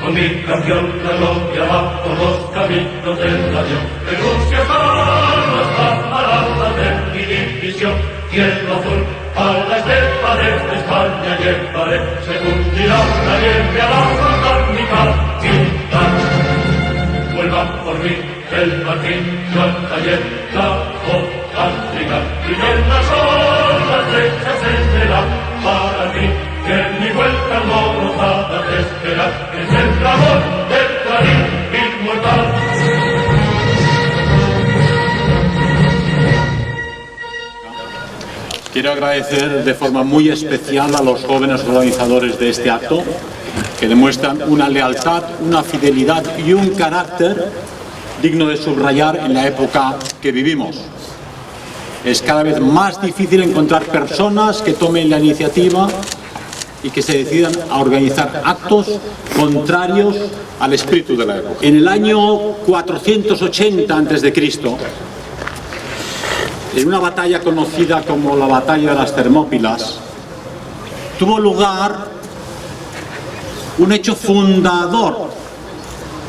con mi canción reloj abajo los caminos del radio. De Rusia están las camaradas de mi división, cielo azul a la estepa de España llevaré, se fundirá la nieve a la fantástica ciudad. Vuelvan por mí el Martín, Juan Taller, la África, y en las olas flechas encenderá para mí, que en mi vuelta alborozada te espera, es el clamor del clarín inmortal. Quiero agradecer de forma muy especial a los jóvenes organizadores de este acto, que demuestran una lealtad, una fidelidad y un carácter digno de subrayar en la época que vivimos. Es cada vez más difícil encontrar personas que tomen la iniciativa y que se decidan a organizar actos contrarios al espíritu de la época. En el año 480 a.C., en una batalla conocida como la Batalla de las Termópilas, tuvo lugar un hecho fundador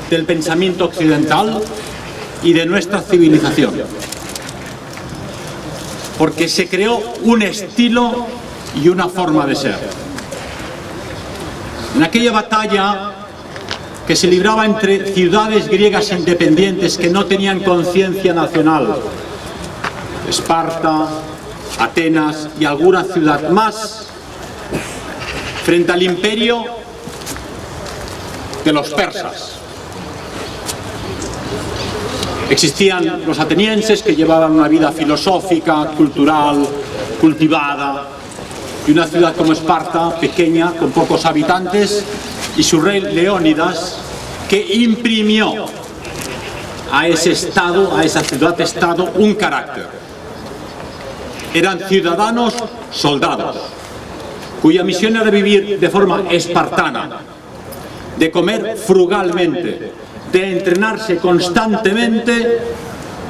del pensamiento occidental y de nuestra civilización, porque se creó un estilo y una forma de ser. En aquella batalla que se libraba entre ciudades griegas independientes que no tenían conciencia nacional, Esparta, Atenas y alguna ciudad más, frente al imperio de los persas. Existían los atenienses, que llevaban una vida filosófica, cultural, cultivada, y una ciudad como Esparta, pequeña, con pocos habitantes, y su rey Leónidas, que imprimió a ese estado, a esa ciudad-estado, un carácter. Eran ciudadanos soldados, cuya misión era vivir de forma espartana, de comer frugalmente, de entrenarse constantemente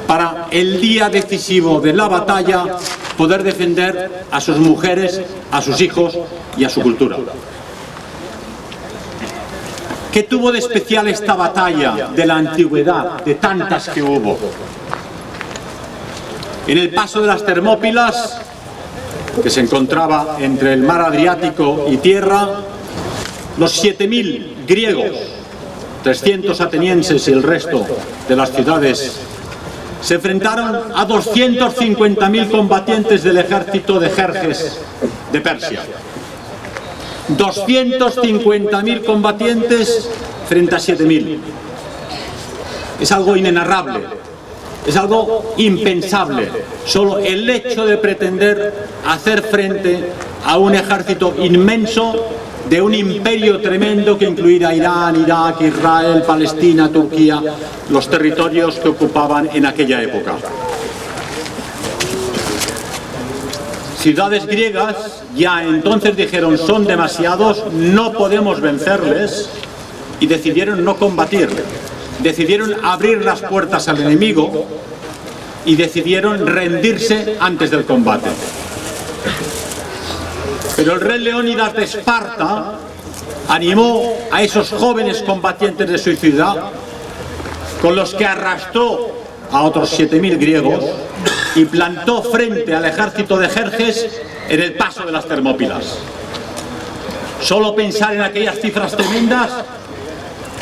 para el día decisivo de la batalla poder defender a sus mujeres, a sus hijos y a su cultura. ¿Qué tuvo de especial esta batalla de la antigüedad, de tantas que hubo? En el paso de las Termópilas, que se encontraba entre el mar Adriático y tierra, los 7.000 griegos, 300 atenienses y el resto de las ciudades se enfrentaron a 250.000 combatientes del ejército de Jerjes de Persia. 250.000 combatientes frente a 7.000. Es algo inenarrable, es algo impensable. Solo el hecho de pretender hacer frente a un ejército inmenso de un imperio tremendo que incluía Irán, Irak, Israel, Palestina, Turquía, los territorios que ocupaban en aquella época. Ciudades griegas ya entonces dijeron: son demasiados, no podemos vencerles, y decidieron no combatir. Decidieron abrir las puertas al enemigo y decidieron rendirse antes del combate. Pero el rey Leónidas de Esparta animó a esos jóvenes combatientes de su ciudad, con los que arrastró a otros 7.000 griegos y plantó frente al ejército de Jerjes en el paso de las Termópilas. Solo pensar en aquellas cifras tremendas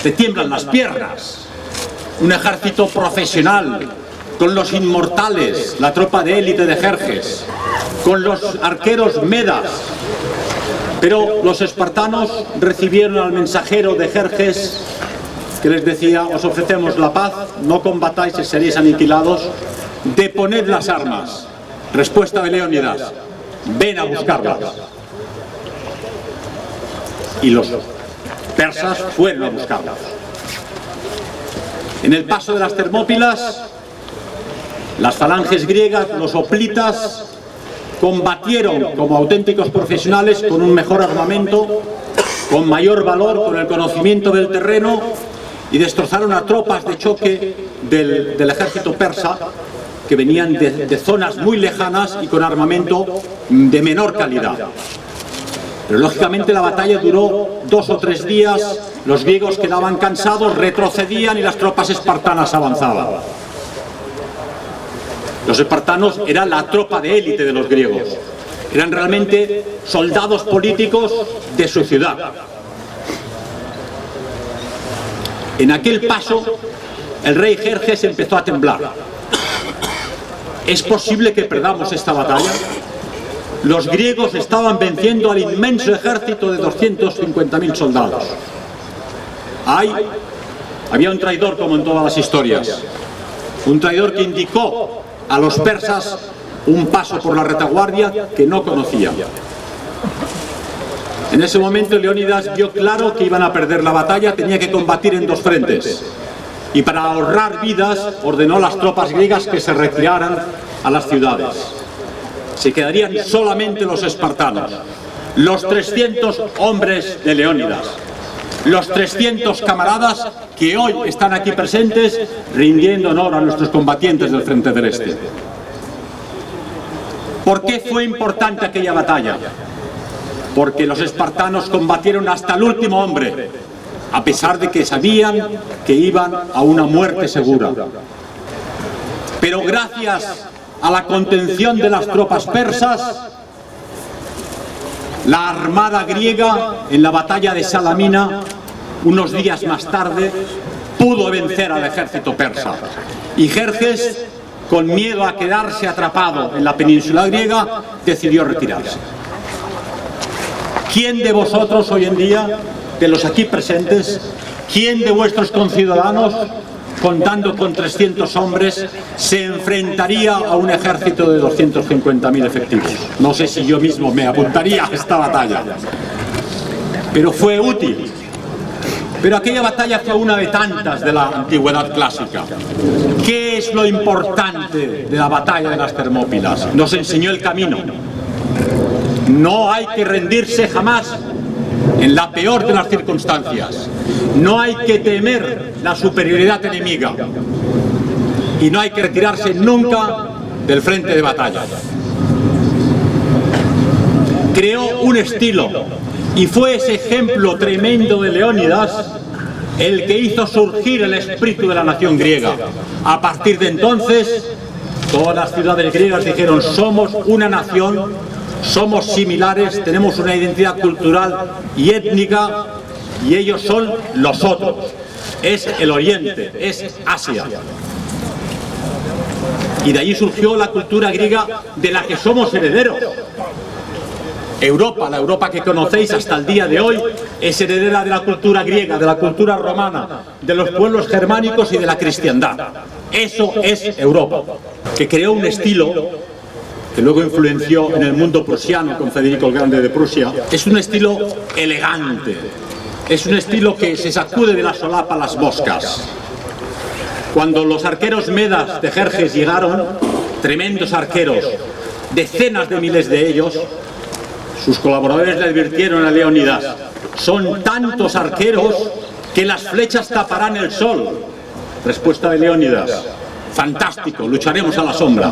te tiemblan las piernas. Un ejército profesional, con los inmortales, la tropa de élite de Jerjes, con los arqueros medas. Pero los espartanos recibieron al mensajero de Jerjes, que les decía: os ofrecemos la paz, no combatáis y seréis aniquilados, deponed las armas. Respuesta de Leónidas: ven a buscarlas. Y los persas fueron a buscarlas. En el paso de las Termópilas, las falanges griegas, los hoplitas, combatieron como auténticos profesionales, con un mejor armamento, con mayor valor, con el conocimiento del terreno, y destrozaron a tropas de choque del ejército persa, que venían de zonas muy lejanas y con armamento de menor calidad. Pero lógicamente la batalla duró 2 o 3 días, los griegos quedaban cansados, retrocedían y las tropas espartanas avanzaban. Los espartanos eran la tropa de élite de los griegos, eran realmente soldados políticos de su ciudad. En aquel paso, el rey Jerjes empezó a temblar. ¿Es posible que perdamos esta batalla? Los griegos estaban venciendo al inmenso ejército de 250.000 soldados. Había un traidor, como en todas las historias, un traidor que indicó a los persas un paso por la retaguardia que no conocía. En ese momento Leónidas vio claro que iban a perder la batalla, tenía que combatir en 2 frentes. Y para ahorrar vidas ordenó a las tropas griegas que se retiraran a las ciudades. Se quedarían solamente los espartanos, los 300 hombres de Leónidas, los 300 camaradas que hoy están aquí presentes rindiendo honor a nuestros combatientes del Frente del Este. ¿Por qué fue importante aquella batalla? Porque los espartanos combatieron hasta el último hombre, a pesar de que sabían que iban a una muerte segura. Pero gracias a la contención de las tropas persas, la armada griega en la batalla de Salamina, unos días más tarde, pudo vencer al ejército persa. Y Jerjes, con miedo a quedarse atrapado en la península griega, decidió retirarse. ¿Quién de vosotros hoy en día, de los aquí presentes, quién de vuestros conciudadanos, contando con 300 hombres, se enfrentaría a un ejército de 250.000 efectivos? No sé si yo mismo me apuntaría a esta batalla, pero fue útil. Pero aquella batalla fue una de tantas de la antigüedad clásica. ¿Qué es lo importante de la batalla de las Termópilas? Nos enseñó el camino. No hay que rendirse jamás en la peor de las circunstancias. No hay que temer la superioridad enemiga. Y no hay que retirarse nunca del frente de batalla. Creó un estilo, y fue ese ejemplo tremendo de Leónidas el que hizo surgir el espíritu de la nación griega. A partir de entonces, todas las ciudades griegas dijeron: somos una nación, somos similares, tenemos una identidad cultural y étnica, y ellos son los otros. Es el Oriente, es Asia. Y de allí surgió la cultura griega de la que somos herederos. Europa, la Europa que conocéis hasta el día de hoy, es heredera de la cultura griega, de la cultura romana, de los pueblos germánicos y de la cristiandad. Eso es Europa, que creó un estilo que luego influenció en el mundo prusiano con Federico el Grande de Prusia. Es un estilo elegante, es un estilo que se sacude de la solapa las moscas. Cuando los arqueros medas de Jerjes llegaron, tremendos arqueros, decenas de miles de ellos, sus colaboradores le advirtieron a Leónidas: son tantos arqueros que las flechas taparán el sol. Respuesta de Leónidas: fantástico, lucharemos a la sombra.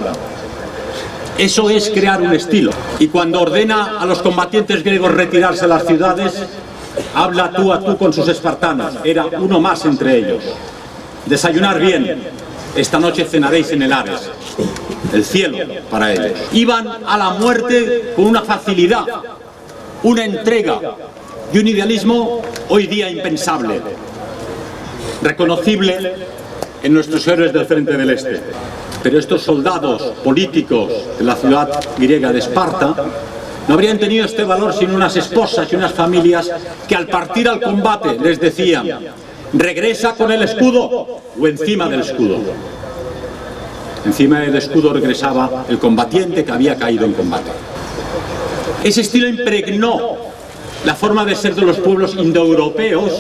Eso es crear un estilo. Y cuando ordena a los combatientes griegos retirarse a las ciudades, habla tú a tú con sus espartanos. Era uno más entre ellos. Desayunar bien. Esta noche cenaréis en el Ares, el cielo para ellos. Iban a la muerte con una facilidad, una entrega y un idealismo hoy día impensable, reconocible en nuestros héroes del Frente del Este. Pero estos soldados políticos de la ciudad griega de Esparta no habrían tenido este valor sin unas esposas y unas familias que al partir al combate les decían: regresa con el escudo o encima del escudo. Encima del escudo regresaba el combatiente que había caído en combate. Ese estilo impregnó la forma de ser de los pueblos indoeuropeos,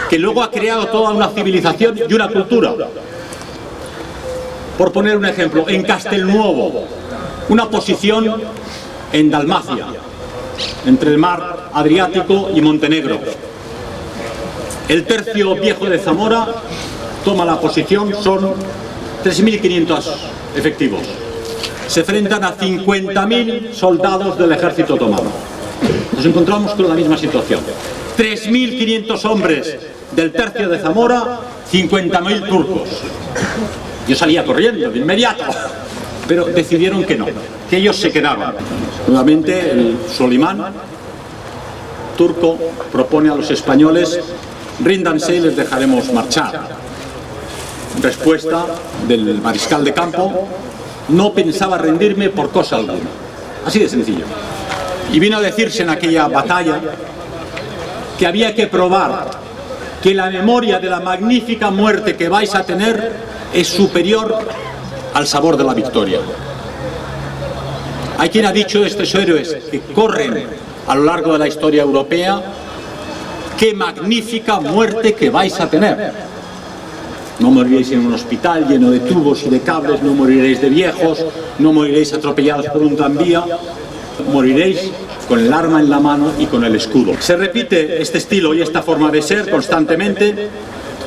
que luego ha creado toda una civilización y una cultura. Por poner un ejemplo, en Castelnuovo, una posición en Dalmacia, entre el mar Adriático y Montenegro. El tercio viejo de Zamora toma la posición, son 3.500 efectivos. Se enfrentan a 50.000 soldados del ejército otomano. nos encontramos con la misma situación. 3.500 hombres del tercio de Zamora, 50.000 turcos. Yo salía corriendo de inmediato, pero decidieron que no, que ellos se quedaban. Nuevamente el Solimán turco propone a los españoles: ríndanse y les dejaremos marchar. Respuesta del mariscal de campo: no pensaba rendirme por cosa alguna. Así de sencillo. Y vino a decirse en aquella batalla que había que probar que la memoria de la magnífica muerte que vais a tener es superior al sabor de la victoria. Hay quien ha dicho, estos héroes que corren a lo largo de la historia europea: qué magnífica muerte que vais a tener. No moriréis en un hospital lleno de tubos y de cables, no moriréis de viejos, no moriréis atropellados por un tranvía, moriréis con el arma en la mano y con el escudo. Se repite este estilo y esta forma de ser constantemente,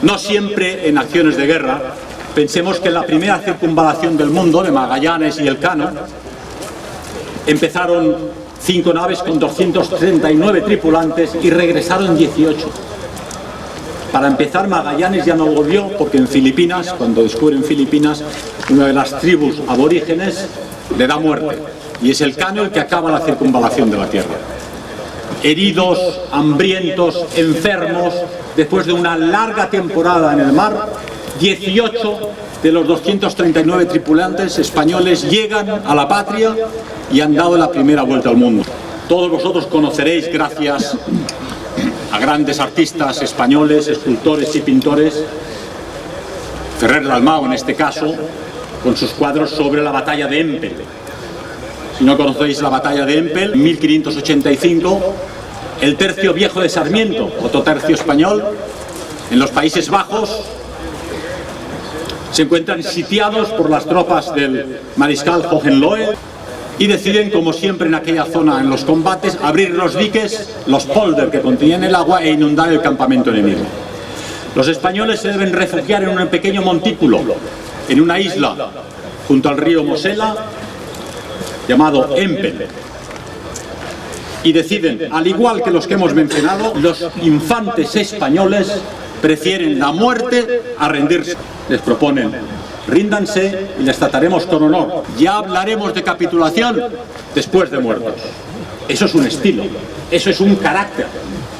no siempre en acciones de guerra. Pensemos que en la primera circunvalación del mundo, de Magallanes y Elcano, empezaron 5 naves con 239 tripulantes y regresaron 18. Para empezar, Magallanes ya no volvió porque en Filipinas, cuando descubren Filipinas, una de las tribus aborígenes le da muerte. Y es Elcano el que acaba la circunvalación de la Tierra. Heridos, hambrientos, enfermos, después de una larga temporada en el mar, 18 de los 239 tripulantes españoles llegan a la patria y han dado la primera vuelta al mundo. Todos vosotros conoceréis, gracias a grandes artistas españoles, escultores y pintores, Ferrer Dalmau en este caso, con sus cuadros sobre la batalla de Empel. Si no conocéis la batalla de Empel, en 1585, el tercio viejo de Sarmiento, otro tercio español, en los Países Bajos, se encuentran sitiados por las tropas del mariscal Hohenlohe y deciden, como siempre en aquella zona en los combates, abrir los diques, los polder que contenían el agua, e inundar el campamento enemigo. Los españoles se deben refugiar en un pequeño montículo, en una isla junto al río Mosela, llamado Empel. Y deciden, al igual que los que hemos mencionado, los infantes españoles prefieren la muerte a rendirse. Les proponen: ríndanse y les trataremos con honor. Ya hablaremos de capitulación después de muertos. Eso es un estilo, eso es un carácter,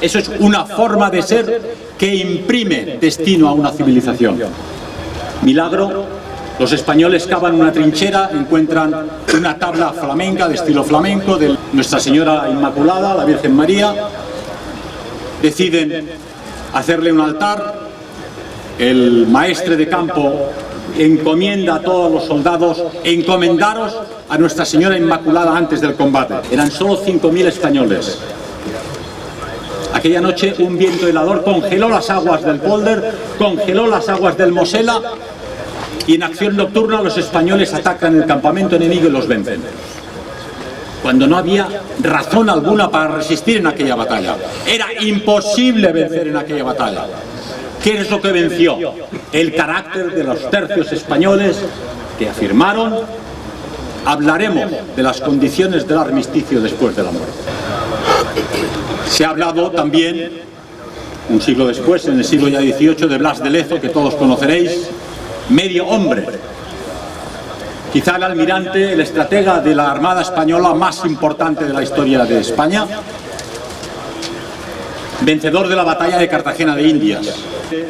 eso es una forma de ser que imprime destino a una civilización. Milagro, los españoles cavan una trinchera, encuentran una tabla flamenca, de estilo flamenco, de Nuestra Señora Inmaculada, la Virgen María. Deciden hacerle un altar. El maestre de campo encomienda a todos los soldados: encomendaros a Nuestra Señora Inmaculada antes del combate. Eran solo 5.000 españoles. Aquella noche un viento helador congeló las aguas del Polder, congeló las aguas del Mosela, y en acción nocturna los españoles atacan el campamento enemigo y los vencen. Cuando no había razón alguna para resistir en aquella batalla. Era imposible vencer en aquella batalla. ¿Qué es lo que venció? El carácter de los tercios españoles que afirmaron: hablaremos de las condiciones del armisticio después de la muerte. Se ha hablado también, un siglo después, en el siglo ya XVIII, de Blas de Lezo, que todos conoceréis, medio hombre. Quizá el almirante, el estratega de la Armada Española más importante de la historia de España, vencedor de la batalla de Cartagena de Indias.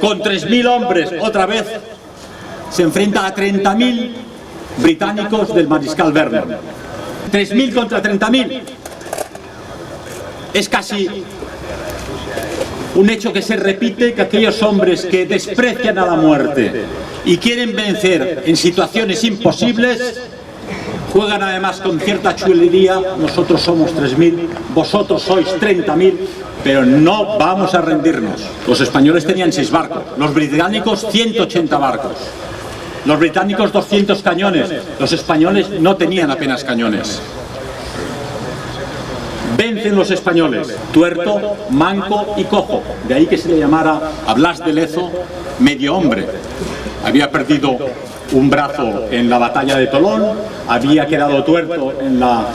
Con 3.000 hombres, otra vez, se enfrenta a 30.000 británicos del mariscal Vernon. 3.000 contra 30.000. Es casi un hecho que se repite, que aquellos hombres que desprecian a la muerte y quieren vencer en situaciones imposibles, juegan además con cierta chulería: nosotros somos 3.000, vosotros sois 30.000, pero no vamos a rendirnos. Los españoles tenían 6 barcos, los británicos 180 barcos, los británicos 200 cañones, los españoles no tenían apenas cañones. Vencen los españoles, tuerto, manco y cojo. De ahí que se le llamara a Blas de Lezo medio hombre. Había perdido un brazo en la batalla de Tolón, había quedado tuerto en la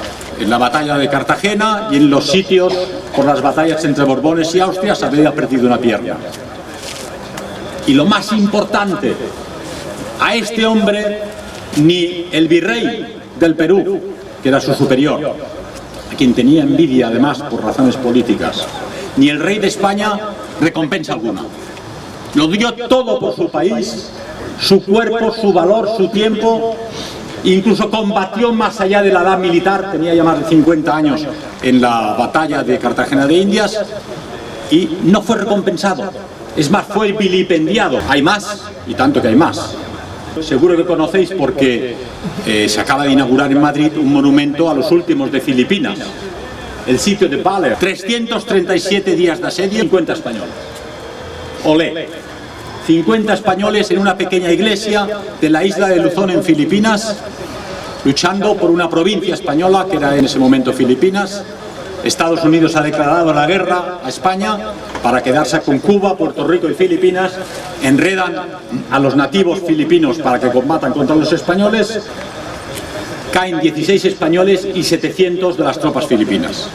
en la batalla de Cartagena y en los sitios por las batallas entre Borbones y Austria se había perdido una pierna. Y lo más importante, a este hombre ni el virrey del Perú, que era su superior, a quien tenía envidia además por razones políticas, ni el rey de España recompensa alguna. Lo dio todo por su país, su cuerpo, su valor, su tiempo. Incluso combatió más allá de la edad militar, tenía ya más de 50 años en la batalla de Cartagena de Indias y no fue recompensado. Es más, fue vilipendiado. Hay más, y tanto que hay más. Seguro que conocéis porque se acaba de inaugurar en Madrid un monumento a los últimos de Filipinas, el sitio de Baler. 337 días de asedio, 50 españoles. Olé. 50 españoles en una pequeña iglesia de la isla de Luzón en Filipinas, luchando por una provincia española que era en ese momento Filipinas. Estados Unidos ha declarado la guerra a España para quedarse con Cuba, Puerto Rico y Filipinas. Enredan a los nativos filipinos para que combatan contra los españoles. Caen 16 españoles y 700 de las tropas filipinas.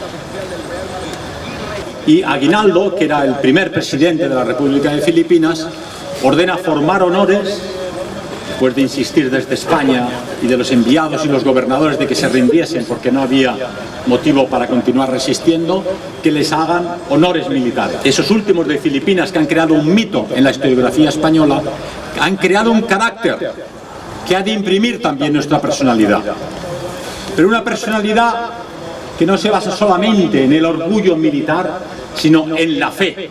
Y Aguinaldo, que era el primer presidente de la República de Filipinas, ordena formar honores, después de insistir desde España y de los enviados y los gobernadores de que se rindiesen porque no había motivo para continuar resistiendo, que les hagan honores militares. Esos últimos de Filipinas, que han creado un mito en la historiografía española, han creado un carácter que ha de imprimir también nuestra personalidad. Pero una personalidad que no se basa solamente en el orgullo militar, sino en la fe.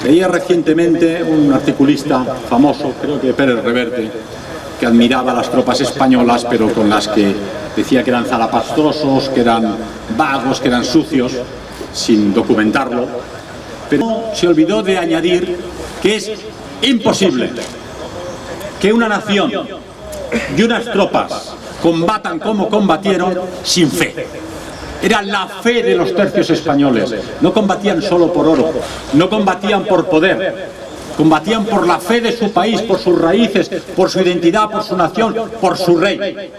Leía recientemente un articulista famoso, creo que Pérez Reverte, que admiraba a las tropas españolas, pero con las que decía que eran zarapastrosos, que eran vagos, que eran sucios, sin documentarlo. Pero se olvidó de añadir que es imposible que una nación y unas tropas combatan como combatieron sin fe. Era la fe de los tercios españoles. No combatían solo por oro, no combatían por poder, combatían por la fe de su país, por sus raíces, por su identidad, por su nación, por su rey.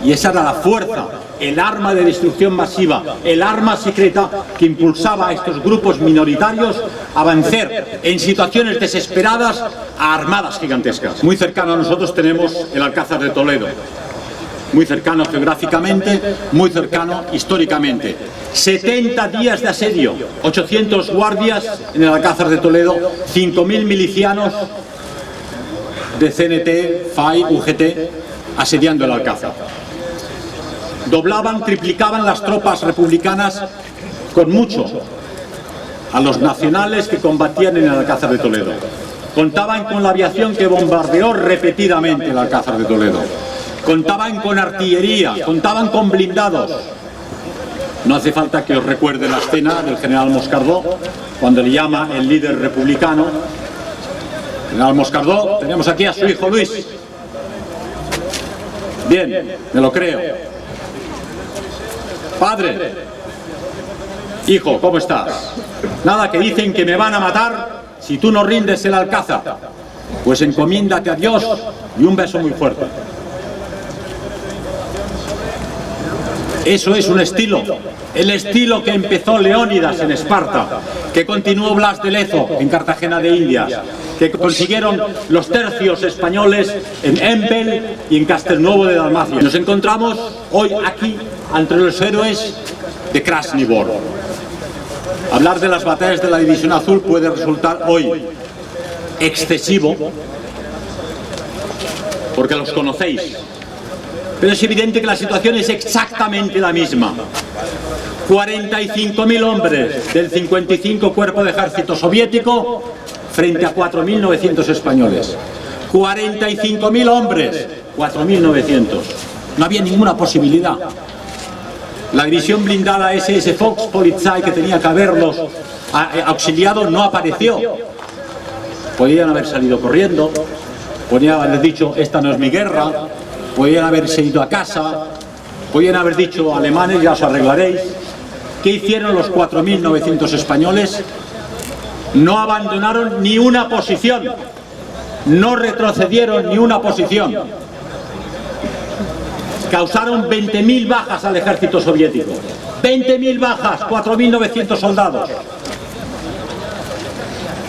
Y esa era la fuerza, el arma de destrucción masiva, el arma secreta que impulsaba a estos grupos minoritarios a vencer en situaciones desesperadas a armadas gigantescas. Muy cercano a nosotros tenemos el Alcázar de Toledo. Muy cercano geográficamente, muy cercano históricamente. 70 días de asedio, 800 guardias en el Alcázar de Toledo, 5.000 milicianos de CNT, FAI, UGT, asediando el Alcázar. Doblaban, triplicaban las tropas republicanas con mucho a los nacionales que combatían en el Alcázar de Toledo. Contaban con la aviación que bombardeó repetidamente el Alcázar de Toledo. Contaban con artillería, contaban con blindados. No hace falta que os recuerde la escena del general Moscardó, cuando le llama el líder republicano. General Moscardó, tenemos aquí a su hijo Luis. Bien, me lo creo. Padre, hijo, ¿cómo estás? Nada, que dicen que me van a matar si tú no rindes el Alcázar. Pues encomiéndate a Dios y un beso muy fuerte. Eso es un estilo, el estilo que empezó Leónidas en Esparta, que continuó Blas de Lezo en Cartagena de Indias, que consiguieron los tercios españoles en Empel y en Castelnuovo de Dalmacia. Nos encontramos hoy aquí entre los héroes de Krasny Bor. Hablar de las batallas de la División Azul puede resultar hoy excesivo, porque los conocéis. Pero es evidente que la situación es exactamente la misma. 45.000 hombres del 55 Cuerpo de Ejército soviético frente a 4.900 españoles. 45.000 hombres, 4.900. No había ninguna posibilidad. La división blindada SS Volkspolizei, que tenía que haberlos auxiliado, no apareció. Podían haber salido corriendo, podían haber dicho, esta no es mi guerra. Podían haberse ido a casa, podían haber dicho, alemanes, ya os arreglaréis. ¿Qué hicieron los 4.900 españoles? No abandonaron ni una posición, no retrocedieron ni una posición. causaron 20.000 bajas al ejército soviético. 20.000 bajas, 4.900 soldados.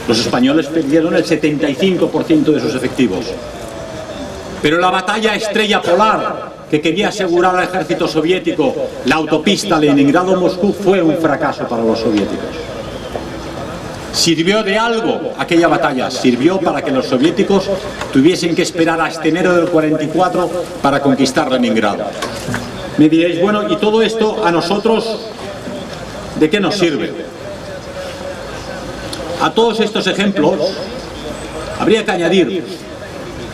Los españoles perdieron el 75% de sus efectivos. Pero la batalla Estrella Polar, que quería asegurar al ejército soviético la autopista Leningrado-Moscú, fue un fracaso para los soviéticos. ¿Sirvió de algo aquella batalla? Sirvió para que los soviéticos tuviesen que esperar hasta enero del 44 para conquistar Leningrado. Me diréis, bueno, ¿y todo esto a nosotros de qué nos sirve? A todos estos ejemplos habría que añadir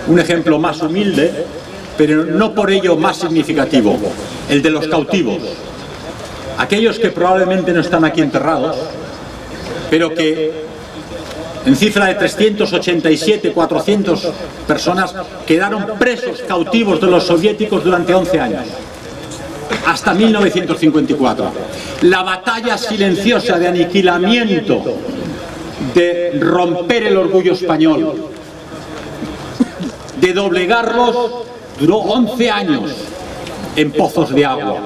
un ejemplo más humilde, pero no por ello más significativo, el de los cautivos. Aquellos que probablemente no están aquí enterrados, pero que en cifra de 387, 400 personas quedaron presos cautivos de los soviéticos durante 11 años, hasta 1954. La batalla silenciosa de aniquilamiento, de romper el orgullo español, de doblegarlos, duró 11 años en pozos de agua,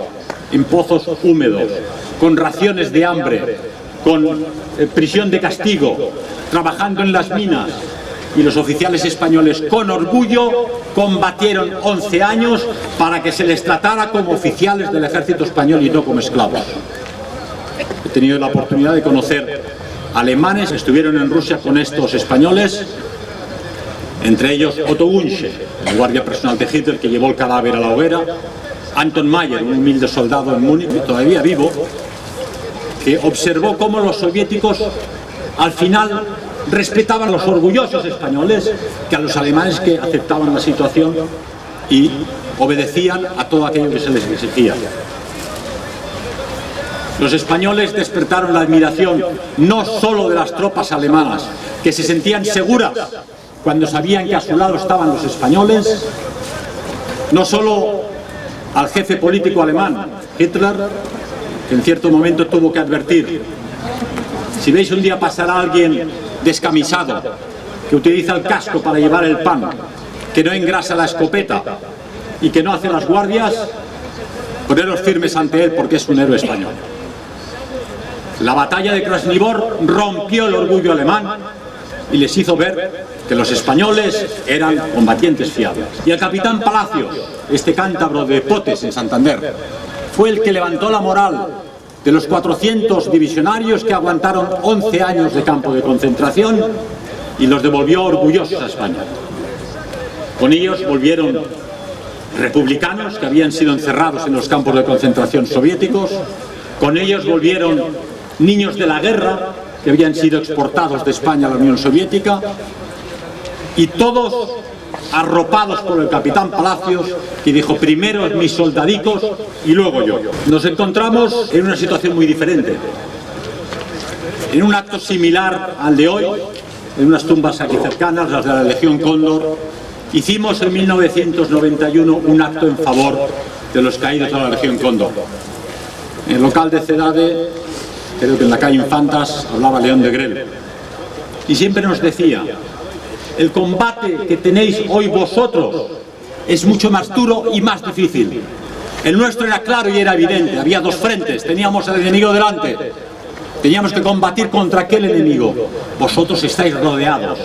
en pozos húmedos, con raciones de hambre, con prisión de castigo, trabajando en las minas. Y los oficiales españoles con orgullo combatieron 11 años para que se les tratara como oficiales del ejército español y no como esclavos. He tenido la oportunidad de conocer alemanes que estuvieron en Rusia con estos españoles, entre ellos Otto Wünsche, el guardia personal de Hitler que llevó el cadáver a la hoguera, Anton Mayer, un humilde soldado en Múnich, todavía vivo, que observó cómo los soviéticos al final respetaban a los orgullosos españoles que a los alemanes que aceptaban la situación y obedecían a todo aquello que se les exigía. Los españoles despertaron la admiración no solo de las tropas alemanas, que se sentían seguras cuando sabían que a su lado estaban los españoles, no solo al jefe político alemán, Hitler, que en cierto momento tuvo que advertir: si veis un día pasar a alguien descamisado, que utiliza el casco para llevar el pan, que no engrasa la escopeta y que no hace las guardias, poneros firmes ante él porque es un héroe español. La batalla de Krasnivor rompió el orgullo alemán y les hizo ver que los españoles eran combatientes fiables. Y el capitán Palacios, este cántabro de Potes en Santander, fue el que levantó la moral de los 400 divisionarios que aguantaron 11 años de campo de concentración y los devolvió orgullosos a España. Con ellos volvieron republicanos que habían sido encerrados en los campos de concentración soviéticos, con ellos volvieron niños de la guerra que habían sido exportados de España a la Unión Soviética, y todos arropados por el capitán Palacios, que dijo: primero mis soldadicos y luego yo. Nos encontramos en una situación muy diferente, en un acto similar al de hoy, en unas tumbas aquí cercanas, las de la Legión Cóndor. Hicimos en 1991 un acto en favor de los caídos de la Legión Cóndor. En el local de Cedade, creo que en la calle Infantas, hablaba León de Grel, y siempre nos decía: el combate que tenéis hoy vosotros es mucho más duro y más difícil. El nuestro era claro y era evidente, había dos frentes, teníamos al enemigo delante, teníamos que combatir contra aquel enemigo. Vosotros estáis rodeados,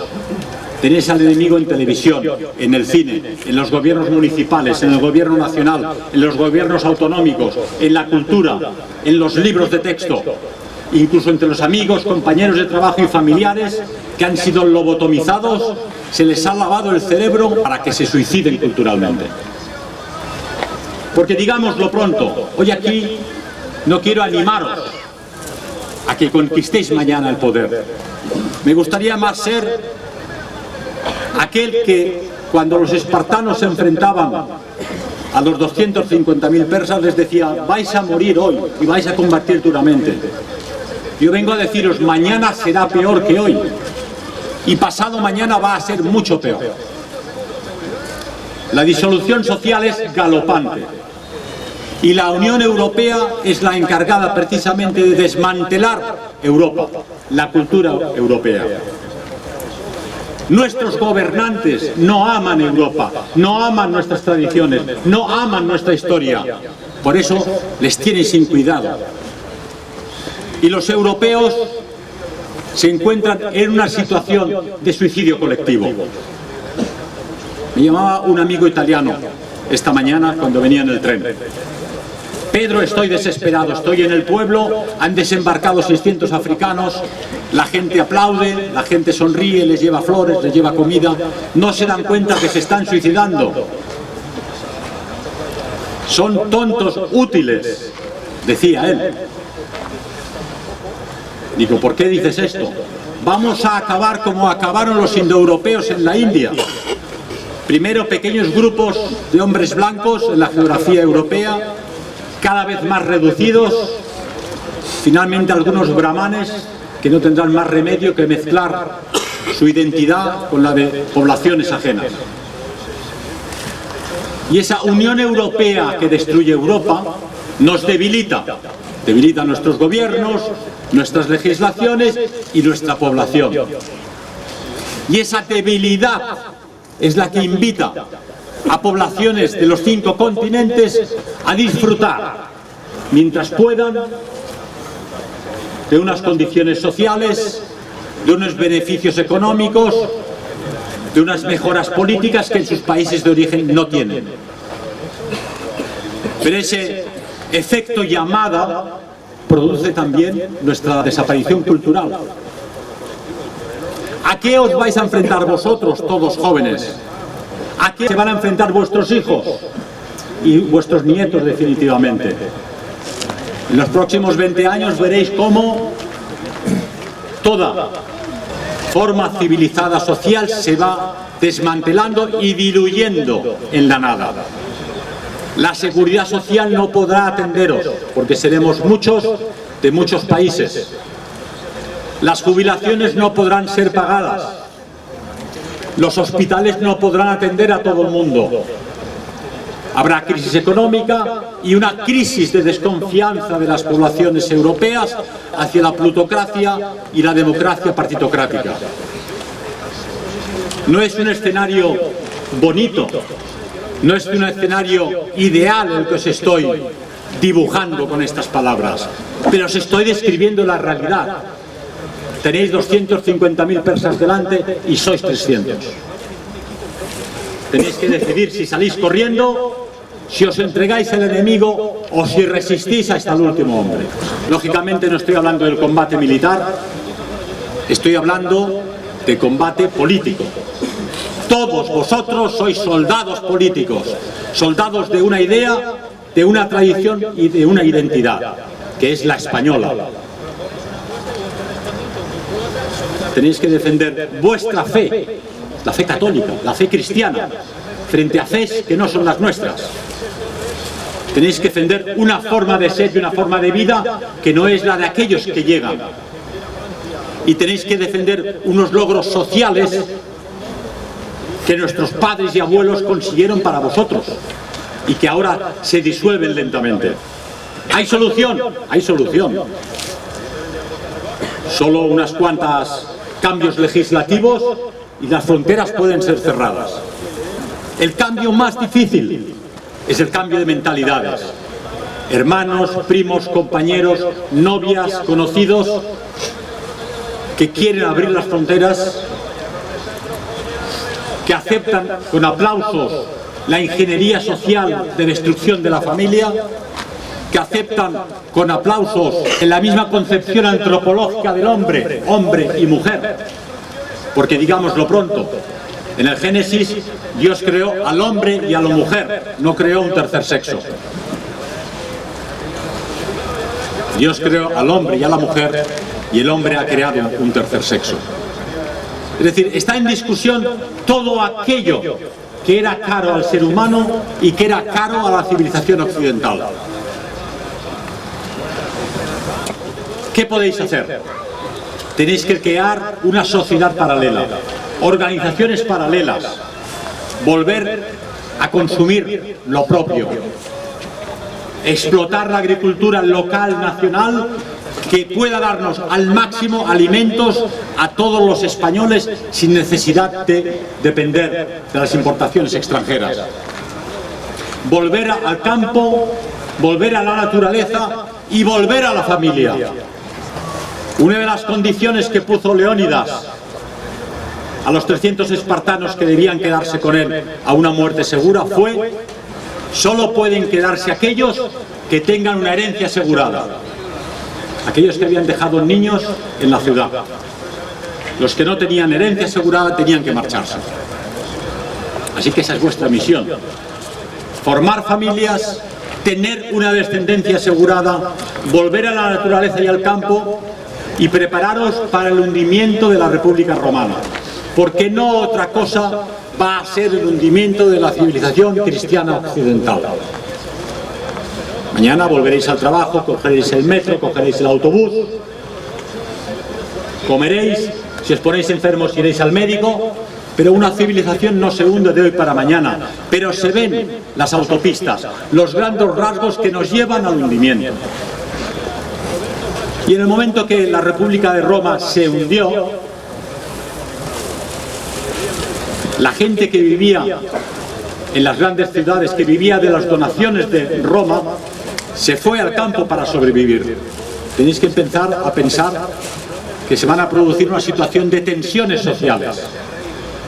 tenéis al enemigo en televisión, en el cine, en los gobiernos municipales, en el gobierno nacional, en los gobiernos autonómicos, en la cultura, en los libros de texto, incluso entre los amigos, compañeros de trabajo y familiares que han sido lobotomizados, se les ha lavado el cerebro para que se suiciden culturalmente. Porque digámoslo pronto, hoy aquí no quiero animaros a que conquistéis mañana el poder. Me gustaría más ser aquel que, cuando los espartanos se enfrentaban a los 250.000 persas, les decía: vais a morir hoy y vais a combatir duramente. Yo vengo a deciros: mañana será peor que hoy y pasado mañana va a ser mucho peor. La disolución social es galopante y la Unión Europea es la encargada precisamente de desmantelar Europa, la cultura europea. Nuestros gobernantes no aman Europa, no aman nuestras tradiciones, no aman nuestra historia. Por eso les tienen sin cuidado. Y los europeos se encuentran en una situación de suicidio colectivo. Me llamaba un amigo italiano esta mañana cuando venía en el tren. Pedro, estoy desesperado, estoy en el pueblo, han desembarcado 600 africanos, la gente aplaude, la gente sonríe, les lleva flores, les lleva comida, no se dan cuenta que se están suicidando. Son tontos útiles, decía él. Digo, ¿por qué dices esto? Vamos a acabar como acabaron los indoeuropeos en la India. Primero pequeños grupos de hombres blancos en la geografía europea, cada vez más reducidos, finalmente algunos brahmanes que no tendrán más remedio que mezclar su identidad con la de poblaciones ajenas. Y esa Unión Europea que destruye Europa nos debilita, debilita nuestros gobiernos, nuestras legislaciones y nuestra población. Y esa debilidad es la que invita a poblaciones de los 5 continentes a disfrutar, mientras puedan, de unas condiciones sociales, de unos beneficios económicos, de unas mejoras políticas que en sus países de origen no tienen. Pero ese efecto llamada produce también nuestra desaparición cultural. ¿A qué os vais a enfrentar vosotros, todos jóvenes? ¿A qué se van a enfrentar vuestros hijos y vuestros nietos definitivamente? En los próximos 20 años veréis cómo toda forma civilizada social se va desmantelando y diluyendo en la nada. La seguridad social no podrá atenderos, porque seremos muchos de muchos países. Las jubilaciones no podrán ser pagadas. Los hospitales no podrán atender a todo el mundo. Habrá crisis económica y una crisis de desconfianza de las poblaciones europeas hacia la plutocracia y la democracia partitocrática. No es un escenario bonito, no es un escenario ideal el que os estoy dibujando con estas palabras, pero os estoy describiendo la realidad. Tenéis 250.000 persas delante y sois 300. Tenéis que decidir si salís corriendo, si os entregáis al enemigo o si resistís hasta el último hombre. Lógicamente no estoy hablando del combate militar, estoy hablando de combate político. Todos vosotros sois soldados políticos, soldados de una idea, de una tradición y de una identidad, que es la española. Tenéis que defender vuestra fe, la fe católica, la fe cristiana, frente a fes que no son las nuestras. Tenéis que defender una forma de ser y una forma de vida que no es la de aquellos que llegan. Y tenéis que defender unos logros sociales que nuestros padres y abuelos consiguieron para vosotros y que ahora se disuelven lentamente. ¿Hay solución? Hay solución. Solo unas cuantas cambios legislativos y las fronteras pueden ser cerradas. El cambio más difícil es el cambio de mentalidades. Hermanos, primos, compañeros, novias, conocidos que quieren abrir las fronteras, que aceptan con aplausos la ingeniería social de destrucción de la familia, que aceptan con aplausos en la misma concepción antropológica del hombre, hombre y mujer. Porque digámoslo pronto, en el Génesis Dios creó al hombre y a la mujer, no creó un tercer sexo. Dios creó al hombre y a la mujer y el hombre ha creado un tercer sexo. Es decir, está en discusión todo aquello que era caro al ser humano y que era caro a la civilización occidental. ¿Qué podéis hacer? Tenéis que crear una sociedad paralela, organizaciones paralelas, volver a consumir lo propio, explotar la agricultura local, nacional, que pueda darnos al máximo alimentos a todos los españoles sin necesidad de depender de las importaciones extranjeras. Volver al campo, volver a la naturaleza y volver a la familia. Una de las condiciones que puso Leónidas a los 300 espartanos que debían quedarse con él a una muerte segura fue: solo pueden quedarse aquellos que tengan una herencia asegurada. Aquellos que habían dejado niños en la ciudad. Los que no tenían herencia asegurada tenían que marcharse. Así que esa es vuestra misión: formar familias, tener una descendencia asegurada, volver a la naturaleza y al campo y prepararos para el hundimiento de la República Romana. Porque no otra cosa va a ser el hundimiento de la civilización cristiana occidental. Mañana volveréis al trabajo, cogeréis el metro, cogeréis el autobús, comeréis, si os ponéis enfermos iréis al médico, pero una civilización no se hunde de hoy para mañana, pero se ven las autopistas, los grandes rasgos que nos llevan al hundimiento. Y en el momento que la República de Roma se hundió, la gente que vivía en las grandes ciudades, que vivía de las donaciones de Roma, se fue al campo para sobrevivir. Tenéis que empezar a pensar que se van a producir una situación de tensiones sociales.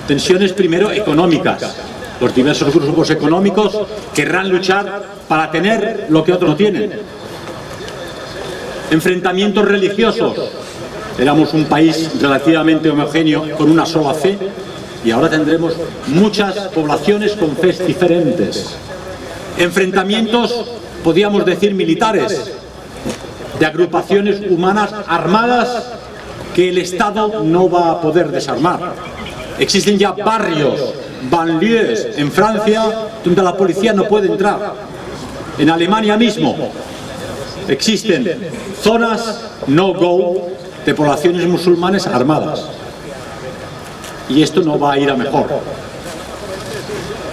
Tensiones primero económicas. Los diversos grupos económicos querrán luchar para tener lo que otros no tienen. Enfrentamientos religiosos. Éramos un país relativamente homogéneo con una sola fe y ahora tendremos muchas poblaciones con fes diferentes. Enfrentamientos, podríamos decir, militares, de agrupaciones humanas armadas que el Estado no va a poder desarmar. Existen ya barrios, banlieues en Francia, donde la policía no puede entrar. En Alemania mismo existen zonas no-go de poblaciones musulmanes armadas. Y esto no va a ir a mejor.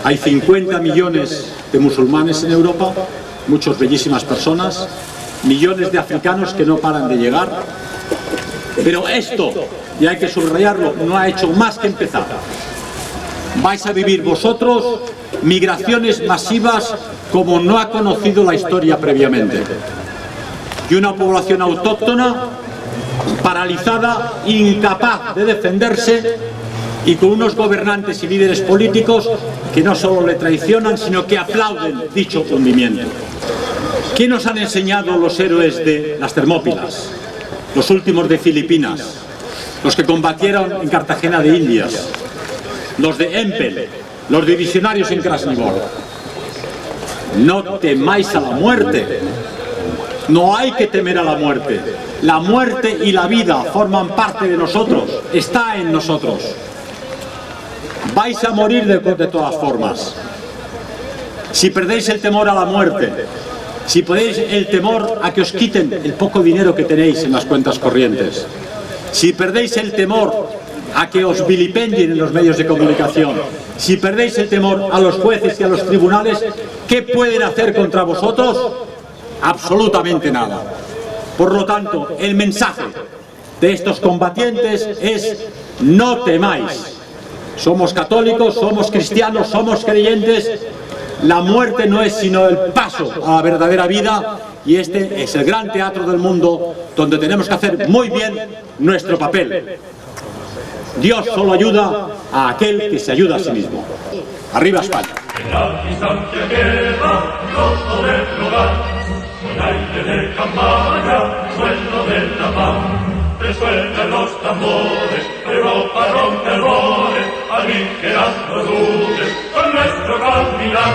Hay 50 millones de musulmanes en Europa, muchas bellísimas personas, millones de africanos que no paran de llegar. Pero esto, y hay que subrayarlo, no ha hecho más que empezar. Vais a vivir vosotros migraciones masivas como no ha conocido la historia previamente. Y una población autóctona, paralizada, incapaz de defenderse, y con unos gobernantes y líderes políticos que no solo le traicionan, sino que aplauden dicho hundimiento. ¿Qué nos han enseñado los héroes de las Termópilas? Los últimos de Filipinas, los que combatieron en Cartagena de Indias, los de Empel, los divisionarios en Krasnivor. No temáis a la muerte. No hay que temer a la muerte. La muerte y la vida forman parte de nosotros, está en nosotros. Vais a morir de todas formas. Si perdéis el temor a la muerte, si perdéis el temor a que os quiten el poco dinero que tenéis en las cuentas corrientes, si perdéis el temor a que os vilipendien en los medios de comunicación, si perdéis el temor a los jueces y a los tribunales, ¿qué pueden hacer contra vosotros? Absolutamente nada. Por lo tanto, el mensaje de estos combatientes es: no temáis. Somos católicos, somos cristianos, somos creyentes. La muerte no es sino el paso a la verdadera vida, y este es el gran teatro del mundo donde tenemos que hacer muy bien nuestro papel. Dios solo ayuda a aquel que se ayuda a sí mismo. ¡Arriba España! En la distancia queda rojo del hogar, con aire de campaña, suelo de la paz. Resuenan los tambores, Europa rompe albores, aligeras los buques con nuestro caminar.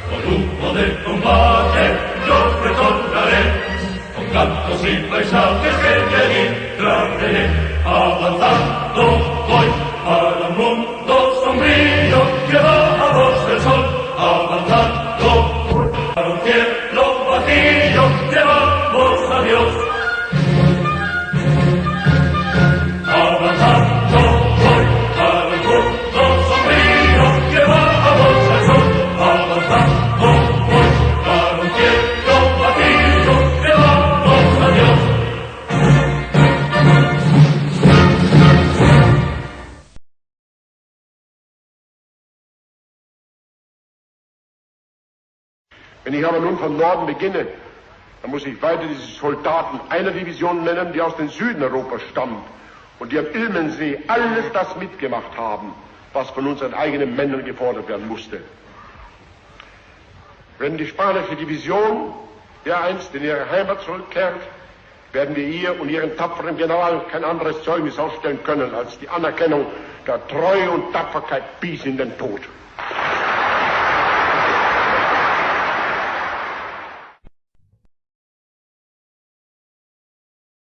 Con humo de combate yo recordaré, con cantos y paisajes que te traeré. Avanzando voy para un mundo sombrío, llevados del sol. Avanzando voy para un cielo vacío, llevamos a Dios. Avanzando voy para un mundo sombrío, llevados al sol. Avanzando voy para un cielo vacío, llevamos a Dios. Wenn ich aber nun von Norden beginne, dann muss ich weiter diese Soldaten einer Division nennen, die aus dem Süden Europas stammt und die am Ilmensee alles das mitgemacht haben, was von unseren eigenen Männern gefordert werden musste. Wenn die spanische Division dereinst in ihre Heimat zurückkehrt, werden wir ihr und ihren tapferen General kein anderes Zeugnis ausstellen können als die Anerkennung der Treue und Tapferkeit bis in den Tod.